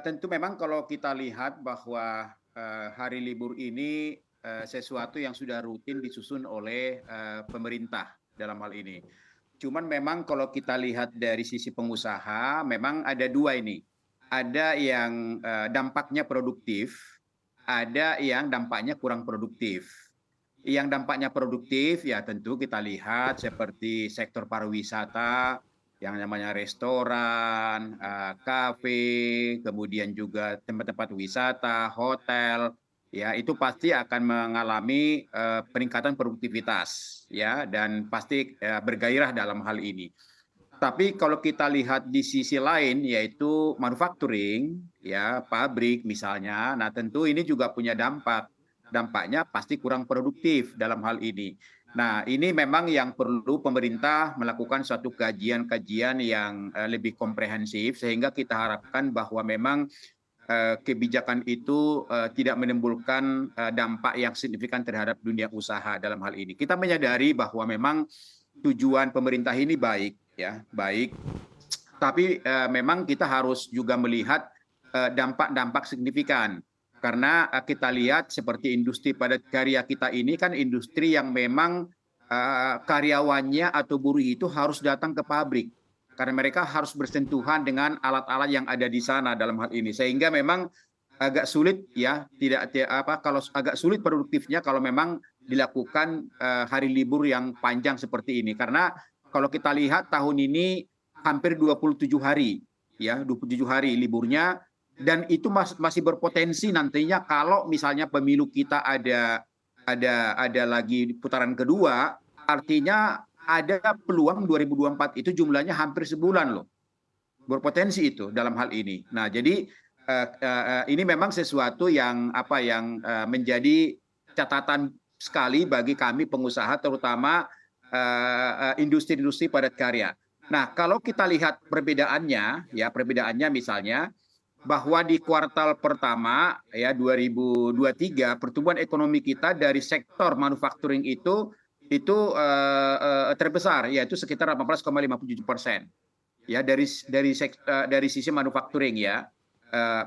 tentu memang kalau kita lihat bahwa hari libur ini sesuatu yang sudah rutin disusun oleh pemerintah dalam hal ini. Cuman memang kalau kita lihat dari sisi pengusaha, memang ada dua ini. Ada yang dampaknya produktif, ada yang dampaknya kurang produktif. Yang dampaknya produktif ya tentu kita lihat seperti sektor pariwisata, yang namanya restoran, kafe, kemudian juga tempat-tempat wisata, hotel, ya itu pasti akan mengalami peningkatan produktivitas ya dan pasti bergairah dalam hal ini. Tapi kalau kita lihat di sisi lain yaitu manufacturing ya pabrik misalnya, nah tentu ini juga punya dampak. Dampaknya pasti kurang produktif dalam hal ini. Nah, ini memang yang perlu pemerintah melakukan suatu kajian-kajian yang lebih komprehensif sehingga kita harapkan bahwa memang kebijakan itu tidak menimbulkan dampak yang signifikan terhadap dunia usaha dalam hal ini. Kita menyadari bahwa memang tujuan pemerintah ini baik ya, baik. Tapi memang kita harus juga melihat dampak-dampak signifikan. Karena kita lihat seperti industri padat karya kita ini kan industri yang memang karyawannya atau buruh itu harus datang ke pabrik. Karena mereka harus bersentuhan dengan alat-alat yang ada di sana dalam hal ini. Sehingga memang agak sulit ya, kalau agak sulit produktifnya kalau memang dilakukan hari libur yang panjang seperti ini. Karena kalau kita lihat tahun ini hampir 27 hari ya, 27 hari liburnya dan itu masih berpotensi nantinya kalau misalnya pemilu kita ada lagi putaran kedua, artinya ada peluang 2024 itu jumlahnya hampir sebulan loh. Berpotensi itu dalam hal ini. Nah, jadi ini memang sesuatu yang menjadi catatan sekali bagi kami pengusaha terutama industri-industri padat karya. Nah, kalau kita lihat perbedaannya ya perbedaannya misalnya bahwa di kuartal pertama ya 2023 pertumbuhan ekonomi kita dari sektor manufacturing itu terbesar yaitu sekitar 18,57%. Ya dari sisi manufacturing ya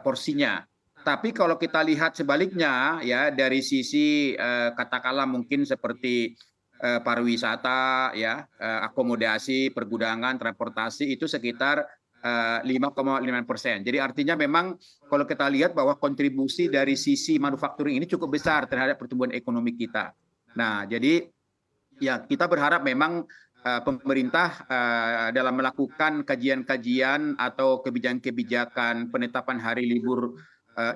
porsinya. Tapi kalau kita lihat sebaliknya ya dari sisi katakanlah mungkin seperti pariwisata ya akomodasi pergudangan transportasi itu sekitar 5,5%. Jadi artinya memang kalau kita lihat bahwa kontribusi dari sisi manufacturing ini cukup besar terhadap pertumbuhan ekonomi kita. Nah, jadi ya kita berharap memang pemerintah dalam melakukan kajian-kajian atau kebijakan-kebijakan penetapan hari libur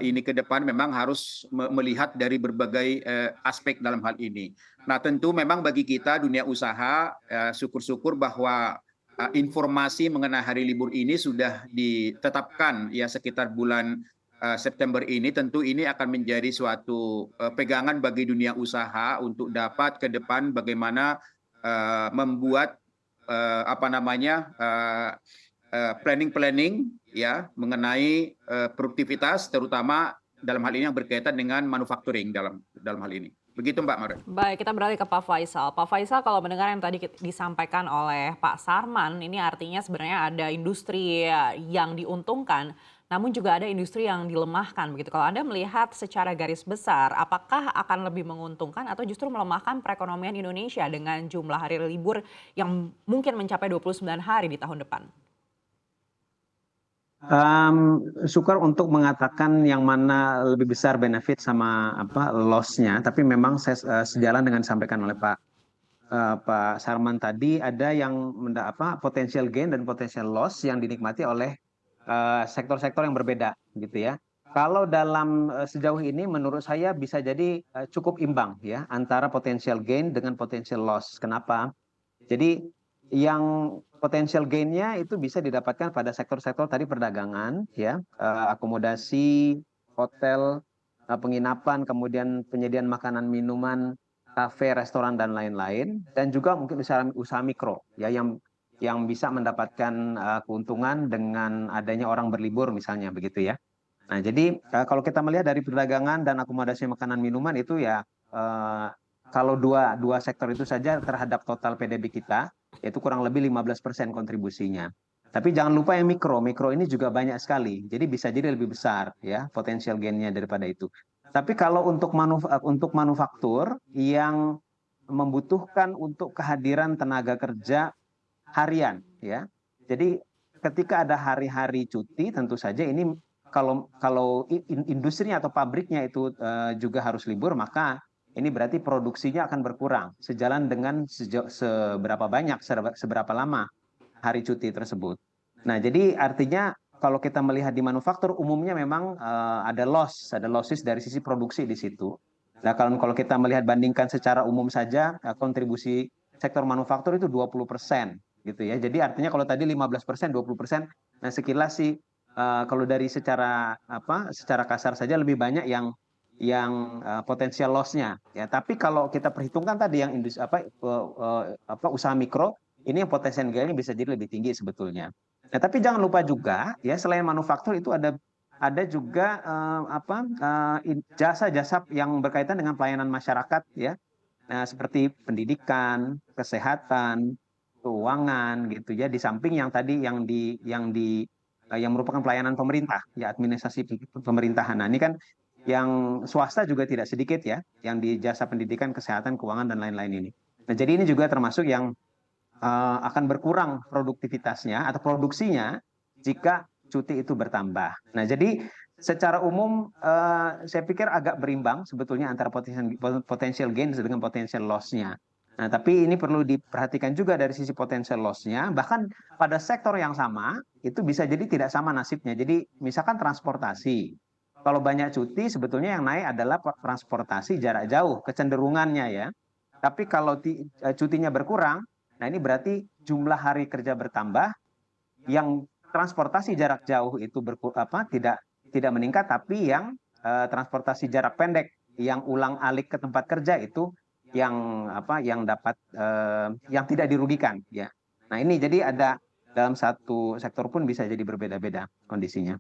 ini ke depan memang harus melihat dari berbagai aspek dalam hal ini. Nah, tentu memang bagi kita dunia usaha syukur-syukur bahwa informasi mengenai hari libur ini sudah ditetapkan ya sekitar bulan September ini. Tentu ini akan menjadi suatu pegangan bagi dunia usaha untuk dapat ke depan bagaimana membuat planning ya mengenai produktivitas terutama dalam hal ini yang berkaitan dengan manufacturing dalam hal ini. Begitu Mbak Maren. Baik, kita beralih ke Pak Faisal. Pak Faisal, kalau mendengar yang tadi disampaikan oleh Pak Sarman, ini artinya sebenarnya ada industri yang diuntungkan, namun juga ada industri yang dilemahkan begitu. Kalau Anda melihat secara garis besar, apakah akan lebih menguntungkan atau justru melemahkan perekonomian Indonesia dengan jumlah hari libur yang mungkin mencapai 29 hari di tahun depan? Sukar untuk mengatakan yang mana lebih besar benefit sama loss-nya, tapi memang saya sejalan dengan disampaikan oleh Pak Sarman tadi, ada yang potential gain dan potential loss yang dinikmati oleh sektor-sektor yang berbeda gitu ya. Kalau dalam sejauh ini menurut saya bisa jadi cukup imbang ya antara potential gain dengan potential loss. Kenapa? Jadi yang potential gain-nya itu bisa didapatkan pada sektor-sektor tadi perdagangan ya, akomodasi, hotel, penginapan, kemudian penyediaan makanan minuman, kafe, restoran dan lain-lain, dan juga mungkin usaha mikro ya yang bisa mendapatkan keuntungan dengan adanya orang berlibur misalnya begitu ya. Nah, jadi kalau kita melihat dari perdagangan dan akomodasi makanan minuman itu ya kalau dua sektor itu saja terhadap total PDB kita, yaitu kurang lebih 15% kontribusinya. Tapi jangan lupa yang mikro. Mikro ini juga banyak sekali. Jadi bisa jadi lebih besar ya potensial gainnya daripada itu. Tapi kalau untuk manufaktur yang membutuhkan untuk kehadiran tenaga kerja harian ya. Jadi ketika ada hari-hari cuti tentu saja ini kalau industrinya atau pabriknya itu juga harus libur, maka ini berarti produksinya akan berkurang sejalan dengan seberapa banyak, seberapa lama hari cuti tersebut. Nah, jadi artinya kalau kita melihat di manufaktur umumnya memang ada losses dari sisi produksi di situ. Nah, kalau kita melihat bandingkan secara umum saja kontribusi sektor manufaktur itu 20% gitu ya. Jadi artinya kalau tadi 15%, 20%, nah sekilas sih kalau dari secara kasar saja lebih banyak yang potensial loss-nya ya. Tapi kalau kita perhitungkan tadi yang usaha mikro ini yang potensial gainnya bisa jadi lebih tinggi sebetulnya. Nah, tapi jangan lupa juga ya selain manufaktur itu ada juga jasa-jasa yang berkaitan dengan pelayanan masyarakat ya. Nah, seperti pendidikan, kesehatan, keuangan gitu ya. Di samping yang tadi yang merupakan pelayanan pemerintah ya, administrasi pemerintahan. Nah, ini kan yang swasta juga tidak sedikit ya, yang di jasa pendidikan, kesehatan, keuangan dan lain-lain ini. Nah, jadi ini juga termasuk yang akan berkurang produktivitasnya atau produksinya jika cuti itu bertambah. Nah, jadi secara umum saya pikir agak berimbang sebetulnya antara potential gain dengan potential loss-nya. Nah, tapi ini perlu diperhatikan juga dari sisi potential loss-nya, bahkan pada sektor yang sama itu bisa jadi tidak sama nasibnya. Jadi misalkan transportasi. Kalau banyak cuti sebetulnya yang naik adalah transportasi jarak jauh, kecenderungannya ya. Tapi kalau cutinya berkurang, nah ini berarti jumlah hari kerja bertambah, yang transportasi jarak jauh itu tidak meningkat, tapi yang transportasi jarak pendek, yang ulang-alik ke tempat kerja itu yang tidak dirugikan ya. Nah ini jadi ada dalam satu sektor pun bisa jadi berbeda-beda kondisinya.